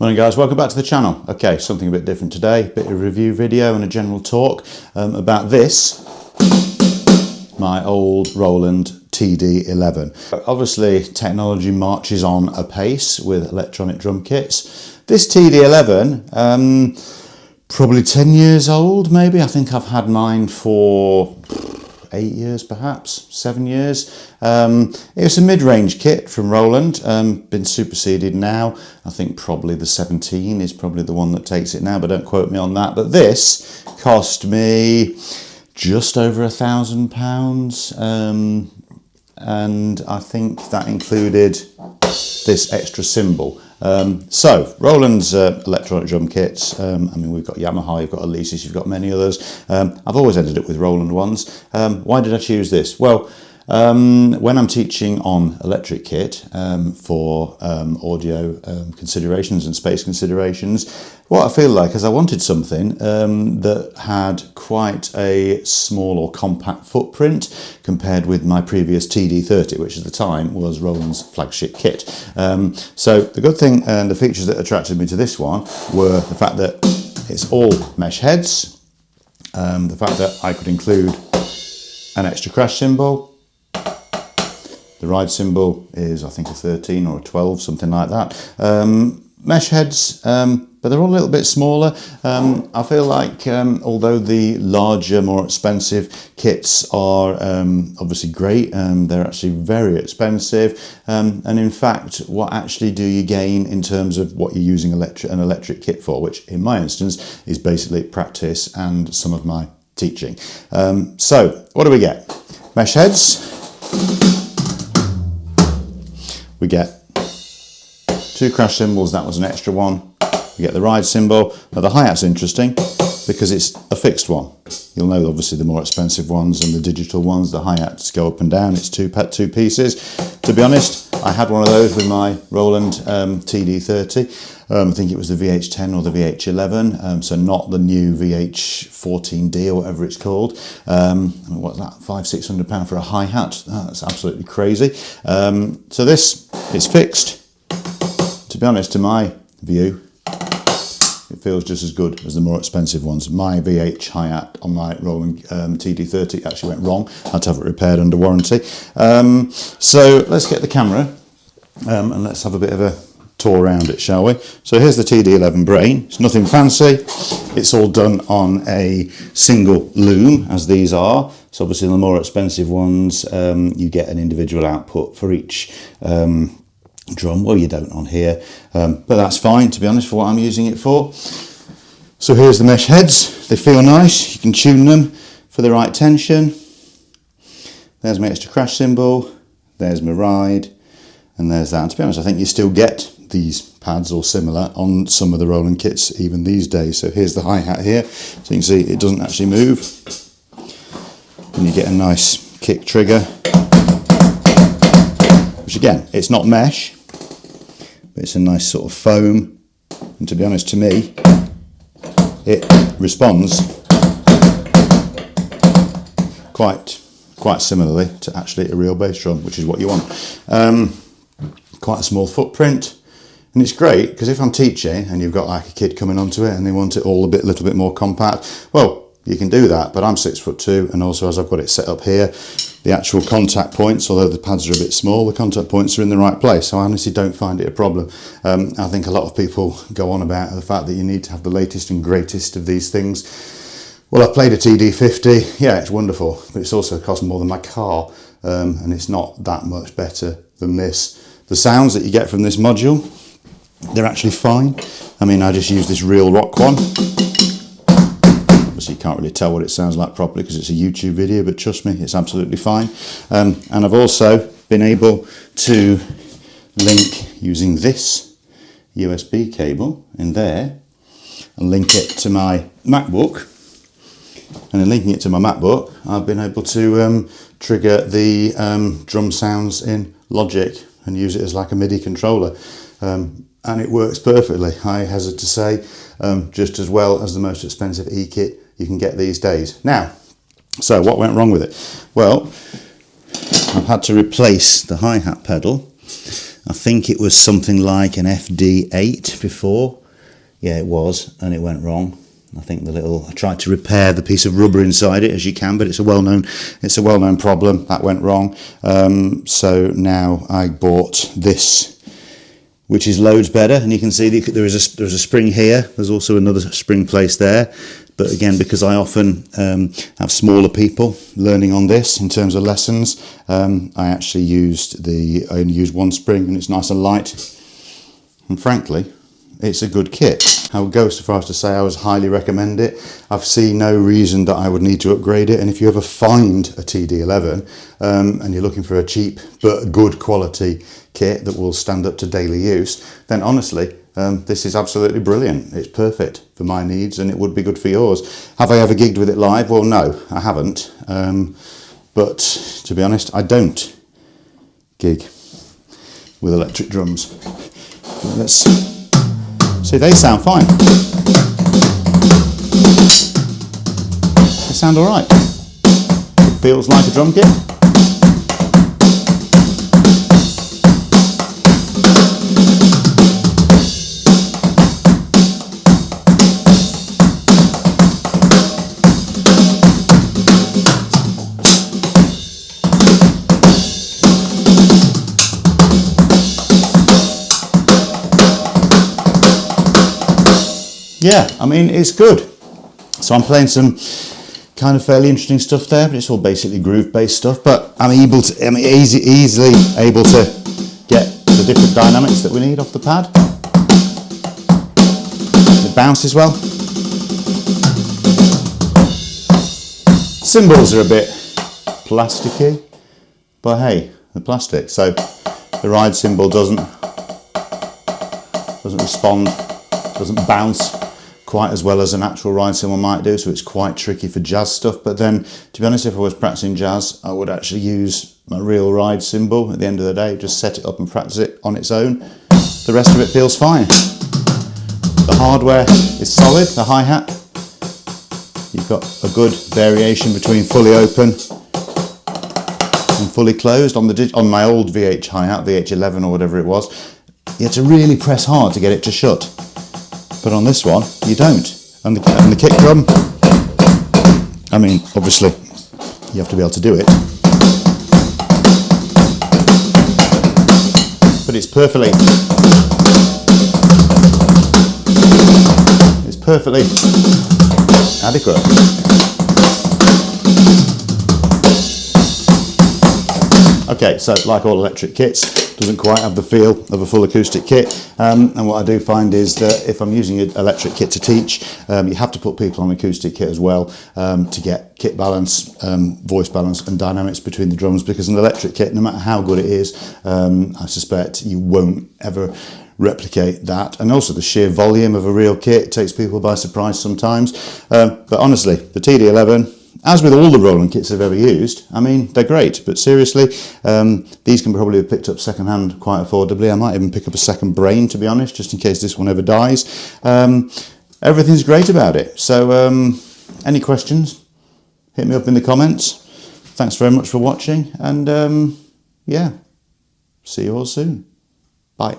Morning guys, welcome back to the channel. Okay, something a bit different today, bit of a review video and a general talk about this, my old Roland TD11. Obviously technology marches on apace with electronic drum kits. This TD11, probably 10 years old maybe. I think I've had mine for 8 years perhaps, 7 years. It was a mid-range kit from Roland, been superseded now. I think probably the 17 is probably the one that takes it now, but don't quote me on that. But this cost me just over £1,000, and I think that included this extra cymbal. So Roland's electronic drum kits, I mean, we've got Yamaha, you've got Alesis, you've got many others. I've always ended up with Roland ones. Why did I choose this? Well, when I'm teaching on electric kit for audio considerations and space considerations, what I feel like is I wanted something that had quite a small or compact footprint compared with my previous TD30, which at the time was Roland's flagship kit. So the good thing and the features that attracted me to this one were the fact that it's all mesh heads, the fact that I could include an extra crash cymbal. The ride cymbal is, I think, a 13 or a 12, something like that. Mesh heads, but they're all a little bit smaller. I feel like although the larger, more expensive kits are obviously great, they're actually very expensive. And in fact, what actually do you gain in terms of what you're using an electric kit for, which in my instance is basically practice and some of my teaching. So what do we get? Mesh heads. We get 2 crash cymbals, that was an extra one. We get the ride cymbal. Now the hi-hat's interesting because it's a fixed one. You'll know obviously the more expensive ones and the digital ones, the hi-hats go up and down, it's two pieces. To be honest, I had one of those with my Roland TD30. I think it was the VH10 or the VH11, so not the new VH14D or whatever it's called. What's that, £500–600 for a hi-hat? Oh, that's absolutely crazy. So this is fixed. To be honest, to my view, it feels just as good as the more expensive ones. My VH hi-hat on my Roland TD30 actually went wrong. I had to have it repaired under warranty. So let's get the camera and let's have a bit of a tour around it, shall we? So here's the TD11 brain. It's nothing fancy. It's all done on a single loom, as these are. So obviously the more expensive ones, you get an individual output for each drum. Well, you don't on here, but that's fine, to be honest, for what I'm using it for. So here's the mesh heads. They feel nice. You can tune them for the right tension. There's my extra crash cymbal. There's my ride. And there's that. And to be honest, I think you still get these pads or similar on some of the Roland kits even these days. So here's the hi-hat here. So you can see it doesn't actually move. And you get a nice kick trigger. Which again, it's not mesh, but it's a nice sort of foam. And to be honest, to me, it responds quite similarly to actually a real bass drum, which is what you want. Quite a small footprint, and it's great because if I'm teaching and you've got like a kid coming onto it and they want it all a little bit more compact, well, you can do that, but I'm 6'2", and also as I've got it set up here, the actual contact points, although the pads are a bit small, the contact points are in the right place, so I honestly don't find it a problem. I think a lot of people go on about the fact that you need to have the latest and greatest of these things. Well, I've played a TD50, yeah, it's wonderful, but it's also cost more than my car, and it's not that much better than this. The sounds that you get from this module, they're actually fine. I mean, I just use this Real Rock one. Obviously you can't really tell what it sounds like properly because it's a YouTube video, but trust me, it's absolutely fine. And I've also been able to link using this USB cable in there and link it to my MacBook. And in linking it to my MacBook, I've been able to trigger the drum sounds in Logic and use it as like a MIDI controller. And it works perfectly, I hazard to say, just as well as the most expensive e-kit you can get these days. Now, so what went wrong with it? Well, I've had to replace the hi-hat pedal I think it was something like an FD8 before. Yeah, it was, and it went wrong. I think I tried to repair the piece of rubber inside it, as you can, but it's a well-known problem. That went wrong. So now I bought this, which is loads better, and you can see there's a spring here. There's also another spring placed there. But again, because I often have smaller people learning on this in terms of lessons, I actually I only used one spring, and it's nice and light. And frankly, it's a good kit. I would go so far as to say I would highly recommend it. I've seen no reason that I would need to upgrade it. And if you ever find a TD11 and you're looking for a cheap but good quality kit that will stand up to daily use, then honestly, this is absolutely brilliant. It's perfect for my needs, and it would be good for yours. Have I ever gigged with it live? Well, no, I haven't. But to be honest, I don't gig with electric drums. Let's see, they sound fine. They sound all right. It feels like a drum kit. Yeah, I mean, it's good. So I'm playing some kind of fairly interesting stuff there, but it's all basically groove-based stuff. But I'm easily able to get the different dynamics that we need off the pad. It bounces well. Cymbals are a bit plasticky, but hey, they're plastic. So the ride cymbal doesn't respond, doesn't bounce quite as well as an actual ride cymbal might do, so it's quite tricky for jazz stuff. But then, to be honest, if I was practicing jazz, I would actually use my real ride cymbal at the end of the day, just set it up and practice it on its own. The rest of it feels fine. The hardware is solid, the hi-hat. You've got a good variation between fully open and fully closed. On my old VH hi-hat, VH11 or whatever it was, you had to really press hard to get it to shut. But on this one, you don't. And the kick drum, I mean, obviously, you have to be able to do it. But it's perfectly adequate. Okay, so like all electric kits, doesn't quite have the feel of a full acoustic kit, and what I do find is that if I'm using an electric kit to teach, you have to put people on acoustic kit as well to get kit balance, voice balance and dynamics between the drums, because an electric kit, no matter how good it is, I suspect you won't ever replicate that. And also the sheer volume of a real kit takes people by surprise sometimes. But honestly, the TD11, as with all the Roland kits I've ever used, I mean, they're great, but seriously, these can probably be picked up second-hand quite affordably. I might even pick up a second brain, to be honest, just in case this one ever dies. Everything's great about it. So any questions, hit me up in the comments. Thanks very much for watching, and yeah, see you all soon. Bye.